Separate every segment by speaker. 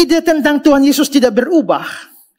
Speaker 1: ide tentang Tuhan Yesus tidak berubah,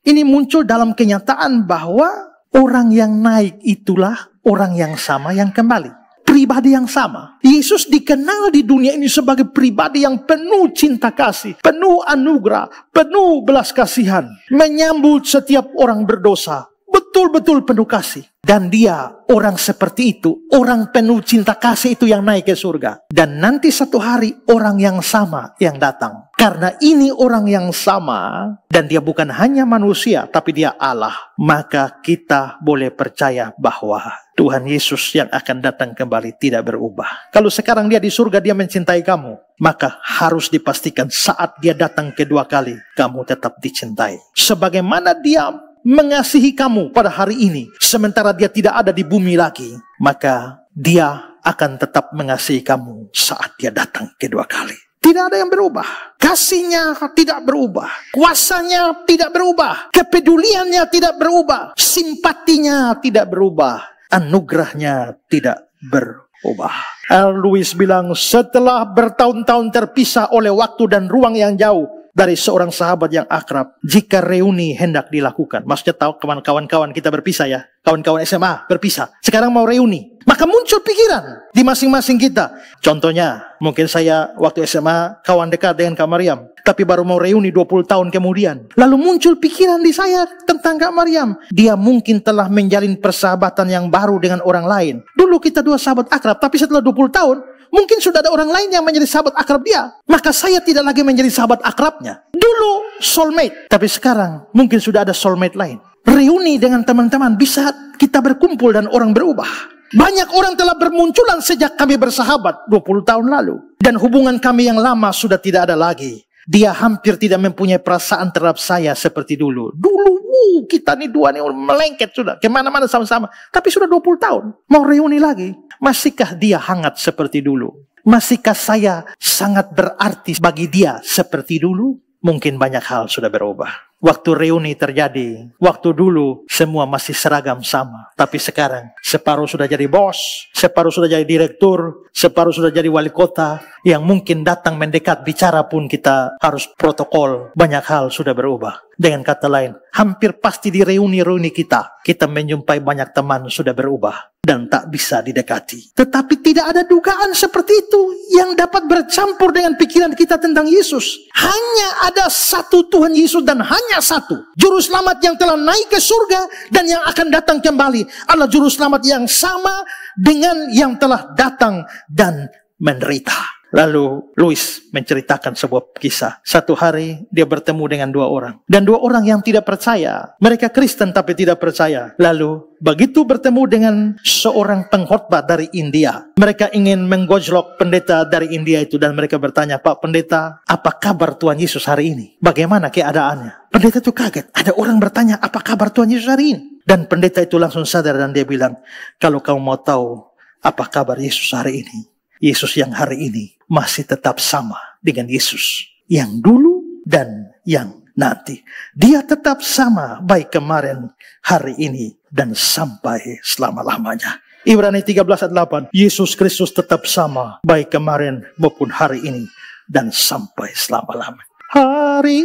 Speaker 1: ini muncul dalam kenyataan bahwa orang yang naik itulah orang yang sama yang kembali. Pribadi yang sama. Yesus dikenal di dunia ini sebagai pribadi yang penuh cinta kasih, penuh anugerah, penuh belas kasihan, menyambut setiap orang berdosa. Betul-betul penuh kasih. Dan dia orang seperti itu, orang penuh cinta kasih itu yang naik ke surga. Dan nanti satu hari orang yang sama yang datang. Karena ini orang yang sama dan dia bukan hanya manusia tapi dia Allah. Maka kita boleh percaya bahwa Tuhan Yesus yang akan datang kembali tidak berubah. Kalau sekarang dia di surga, dia mencintai kamu, maka harus dipastikan saat dia datang kedua kali, kamu tetap dicintai. Sebagaimana dia mengasihi kamu pada hari ini, sementara dia tidak ada di bumi lagi, maka dia akan tetap mengasihi kamu saat dia datang kedua kali. Tidak ada yang berubah. Kasihnya tidak berubah. Kuasanya tidak berubah. Kepeduliannya tidak berubah. Simpatinya tidak berubah. Anugerahnya tidak berubah. L. Lewis bilang, setelah bertahun-tahun terpisah oleh waktu dan ruang yang jauh dari seorang sahabat yang akrab, jika reuni hendak dilakukan. Maksudnya tahu kawan-kawan kita berpisah ya. Kawan-kawan SMA berpisah. Sekarang mau reuni. Maka muncul pikiran di masing-masing kita. Contohnya, mungkin saya waktu SMA kawan dekat dengan Kak Mariam. Tapi baru mau reuni 20 tahun kemudian. Lalu muncul pikiran di saya tentang Kak Mariam. Dia mungkin telah menjalin persahabatan yang baru dengan orang lain. Dulu kita dua sahabat akrab, tapi setelah 20 tahun, mungkin sudah ada orang lain yang menjadi sahabat akrab dia. Maka saya tidak lagi menjadi sahabat akrabnya. Dulu soulmate, tapi sekarang mungkin sudah ada soulmate lain. Reuni dengan teman-teman, bisa kita berkumpul dan orang berubah. Banyak orang telah bermunculan sejak kami bersahabat 20 tahun lalu. Dan hubungan kami yang lama sudah tidak ada lagi. Dia hampir tidak mempunyai perasaan terhadap saya seperti dulu. Dulu kita nih dua nih melengket sudah. Kemana-mana sama-sama. Tapi sudah 20 tahun. Mau reuni lagi. Masihkah dia hangat seperti dulu? Masihkah saya sangat berarti bagi dia seperti dulu? Mungkin banyak hal sudah berubah. Waktu reuni terjadi, waktu dulu semua masih seragam sama. Tapi sekarang separuh sudah jadi bos, separuh sudah jadi direktur, separuh sudah jadi wali kota. Yang mungkin datang mendekat bicara pun kita harus protokol. Banyak hal sudah berubah. Dengan kata lain, hampir pasti di reuni-reuni kita menjumpai banyak teman sudah berubah dan tak bisa didekati. Tetapi tidak ada dugaan seperti itu yang dapat bercampur dengan pikiran kita tentang Yesus. Hanya ada satu Tuhan Yesus dan hanya satu juru selamat yang telah naik ke surga dan yang akan datang kembali adalah juru selamat yang sama dengan yang telah datang dan menderita. Lalu Louis menceritakan sebuah kisah. Satu hari dia bertemu dengan dua orang. Dan dua orang yang tidak percaya. Mereka Kristen tapi tidak percaya. Lalu begitu bertemu dengan seorang pengkhotbah dari India. Mereka ingin menggojlok pendeta dari India itu. Dan mereka bertanya, Pak Pendeta, apa kabar Tuhan Yesus hari ini? Bagaimana keadaannya? Pendeta itu kaget. Ada orang bertanya, apa kabar Tuhan Yesus hari ini? Dan pendeta itu langsung sadar dan dia bilang, kalau kamu mau tahu apa kabar Yesus hari ini, Yesus yang hari ini masih tetap sama dengan Yesus yang dulu dan yang nanti. Dia tetap sama baik kemarin, hari ini, dan sampai selama-lamanya. Ibrani 13 ayat 8. Yesus Kristus tetap sama baik kemarin maupun hari ini dan sampai selama-lamanya. Hari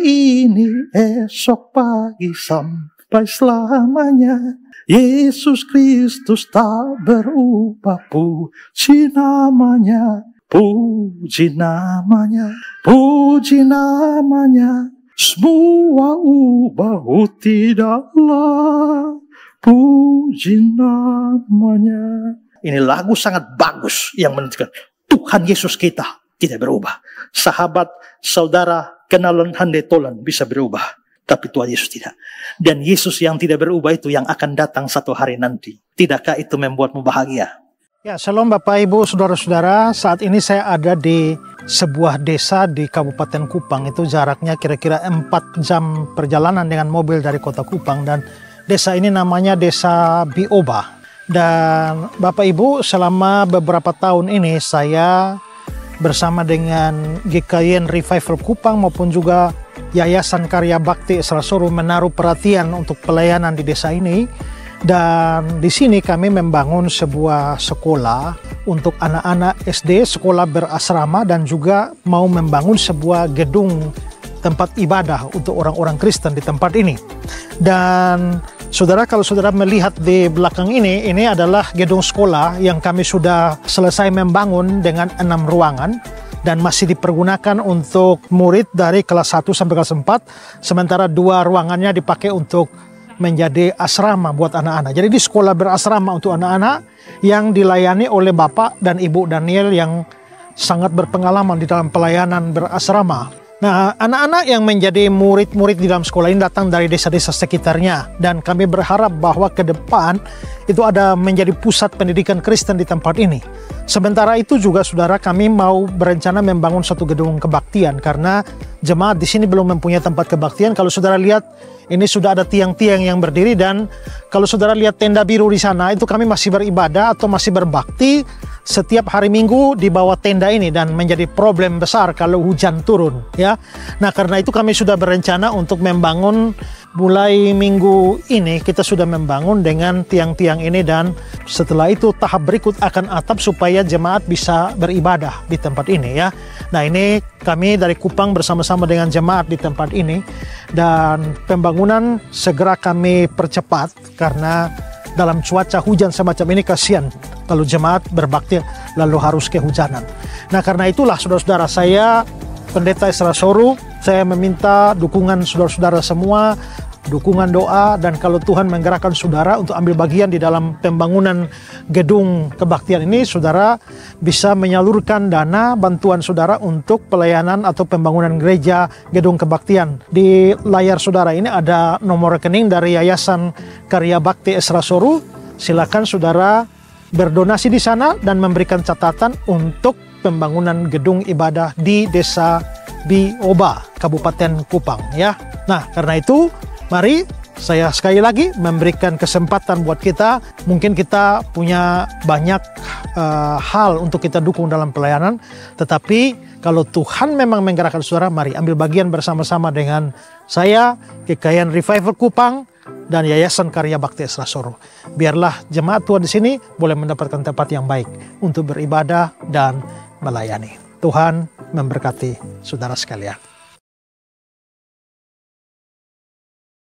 Speaker 1: ini, esok pagi, sampai selamanya. Yesus Kristus tak berubah, puji namanya, puji namanya, puji namanya. Semua ubah tidaklah, puji namanya. Ini lagu sangat bagus yang menunjukkan Tuhan Yesus kita tidak berubah. Sahabat, saudara, kenalan, handai tolan bisa berubah. Tapi Tuhan Yesus tidak. Dan Yesus yang tidak berubah itu yang akan datang satu hari nanti. Tidakkah itu membuatmu bahagia?
Speaker 2: Ya, shalom Bapak Ibu, saudara-saudara. Saat ini saya ada di sebuah desa di Kabupaten Kupang. Itu jaraknya kira-kira 4 jam perjalanan dengan mobil dari kota Kupang. Dan desa ini namanya Desa Bioba. Dan Bapak Ibu, selama beberapa tahun ini saya bersama dengan GKIN Revival Kupang maupun juga Yayasan Karya Bakti Selasuru menaruh perhatian untuk pelayanan di desa ini. Dan di sini kami membangun sebuah sekolah untuk anak-anak SD, sekolah berasrama, dan juga mau membangun sebuah gedung tempat ibadah untuk orang-orang Kristen di tempat ini. Dan saudara, kalau saudara melihat di belakang ini adalah gedung sekolah yang kami sudah selesai membangun dengan 6 ruangan dan masih dipergunakan untuk murid dari kelas 1 sampai kelas 4, sementara 2 ruangannya dipakai untuk menjadi asrama buat anak-anak. Jadi di sekolah berasrama untuk anak-anak yang dilayani oleh Bapak dan Ibu Daniel yang sangat berpengalaman di dalam pelayanan berasrama. Nah, anak-anak yang menjadi murid-murid di dalam sekolah ini datang dari desa-desa sekitarnya, dan kami berharap bahwa ke depan itu ada menjadi pusat pendidikan Kristen di tempat ini. Sementara itu juga saudara, kami mau berencana membangun satu gedung kebaktian karena jemaat di sini belum mempunyai tempat kebaktian. Kalau saudara lihat, ini sudah ada tiang-tiang yang berdiri, dan kalau saudara lihat tenda biru di sana, itu kami masih beribadah atau masih berbakti setiap hari Minggu di bawah tenda ini, dan menjadi problem besar kalau hujan turun, ya. Nah, karena itu kami sudah berencana untuk membangun mulai minggu ini, kita sudah membangun dengan tiang-tiang ini, dan setelah itu tahap berikut akan atap supaya jemaat bisa beribadah di tempat ini, ya. Nah, ini kami dari Kupang bersama-sama dengan jemaat di tempat ini, dan pembangunan segera kami percepat karena dalam cuaca hujan semacam ini kasihan kalau jemaat berbakti lalu harus kehujanan. Nah, karena itulah saudara-saudara, saya Pendeta Ezra Soru, saya meminta dukungan saudara-saudara semua, dukungan doa, dan kalau Tuhan menggerakkan saudara untuk ambil bagian di dalam pembangunan gedung kebaktian ini, saudara bisa menyalurkan dana bantuan saudara untuk pelayanan atau pembangunan gereja gedung kebaktian. Di layar saudara ini ada nomor rekening dari Yayasan Karya Bakti Ezra Soru. Silakan saudara berdonasi di sana dan memberikan catatan untuk pembangunan gedung ibadah di Desa Bioba, Kabupaten Kupang, ya. Nah, karena itu mari saya sekali lagi memberikan kesempatan buat kita. Mungkin kita punya banyak hal untuk kita dukung dalam pelayanan, tetapi kalau Tuhan memang menggerakkan saudara, mari ambil bagian bersama-sama dengan saya, GKIAN Revival Kupang, dan Yayasan Karya Bakti Ezra Soru. Biarlah jemaat Tuhan di sini boleh mendapatkan tempat yang baik untuk beribadah dan melayani. Tuhan memberkati saudara sekalian.